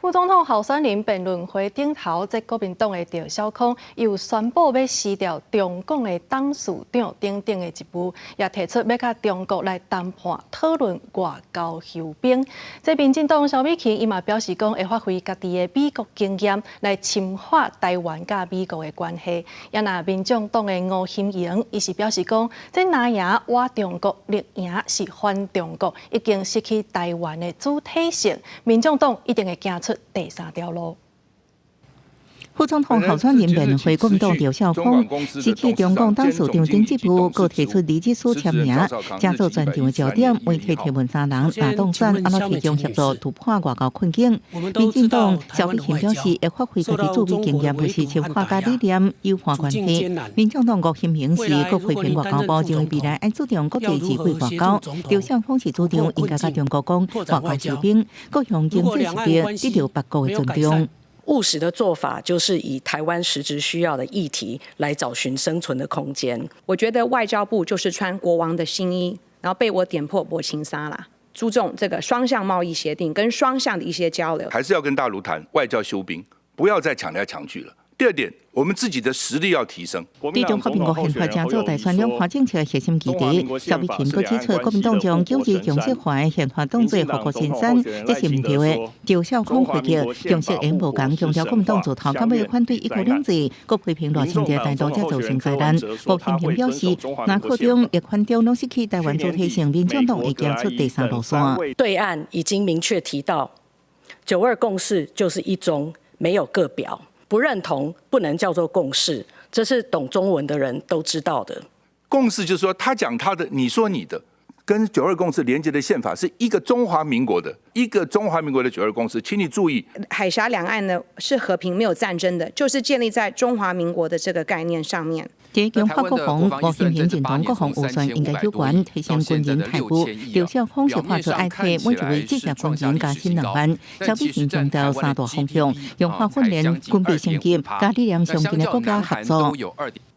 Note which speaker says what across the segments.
Speaker 1: 副总统候选人辩论会顶头，即国民党的赵少康又宣布要撕掉中共的董事长等等的职务，也提出要甲中国来谈判讨论外交休兵。这民进党萧美琴伊嘛表示讲，会发挥家己的美国经验来深化台湾甲美国的关系。也那民众党的吴欣盈伊是表示讲，这拿赢我中国，绿赢是反中国，已经失去台湾的主体性。民众党一定会行出第三条路。
Speaker 2: 副总统候选人辩论会，国民党赵少康失去中共董事长等职务，佮提出离职书签名，加做全场的焦点。媒体提问三人打动选，安怎提供协助突破外交困境？民进党萧美琴表示，会发挥家己驻美经验，就是深化甲理念，优化关系。民众党吴欣盈是佮批评外交部认为未来爱注重国际智慧外交。赵少康是主张应该甲中国讲外交休兵，各项经济实力得到别国的尊重。
Speaker 3: 务实的做法就是以台湾实质需要的议题来找寻生存的空间。
Speaker 4: 我觉得外交部就是穿国王的新衣，然后被我点破薄情杀啦。注重这个双向贸易协定跟双向的一些交流，
Speaker 5: 还是要跟大陆谈外交休兵，不要再抢来抢去了。第二点，我们自己的实力要提升。
Speaker 2: 在中华民国宪法正做大选两化政策的核心基地，萧美琴佮指出，国民党将九二共识化的宪法当作复国新生，这是唔对的。赵少康回击，共识演无共，强调国民党自头到尾反对一国两制，佮批评热情的大道才造成灾难。吴欣盈表示，那可中一款中拢失去台湾主体性，民进党会行出第三路线。
Speaker 3: 对岸已经明确提到，9·2共识就是一中，没有各表。不认同不能叫做共识，这是懂中文的人都知道的。
Speaker 5: 共识就是说，他讲他的，你说你的，跟9·2共识连接的宪法是一个中华民国的9·2共识，请你注意，
Speaker 4: 海峡两岸呢是和平没有战争的，就是建立在中华民国的这个概念上面。
Speaker 2: 在中华国防，吴欣盈认同国防预算应该有关提升军人态度。赵少康是画出爱替每一位职业军人加薪2万。萧美琴强调三大方向，用化训练、军备升级、加力量相近的国家合作。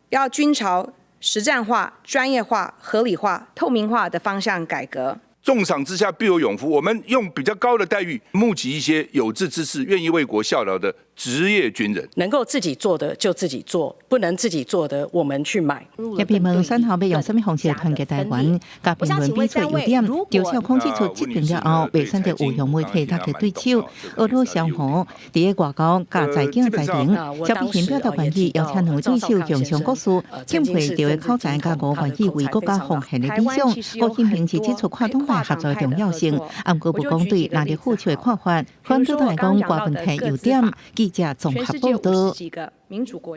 Speaker 4: 要军朝实战化、专业化、合理化、透明化的方向改革。
Speaker 5: 重赏之下必有勇夫，我们用比较高的待遇募集一些有志之士、愿意为国效劳的职业军人。
Speaker 3: 能够自己做的就自己做，不能自己做的我们去买。
Speaker 2: 也评论选后要用什么方式团结台湾？甲评论比出优点。赵少康指出，执政了后，未选择有用媒体搭起对手，俄罗斯相互伫个外交甲财经财庭。萧美琴表达愿意邀请两位对手共商国事，钦佩着个口才甲我愿意为国家奉献的理想。吴欣盈是指出跨党派合作的重要性，按过不讲对哪里付出的看法，反对台讲国问题优点，记者综合报道。
Speaker 4: 民主国家。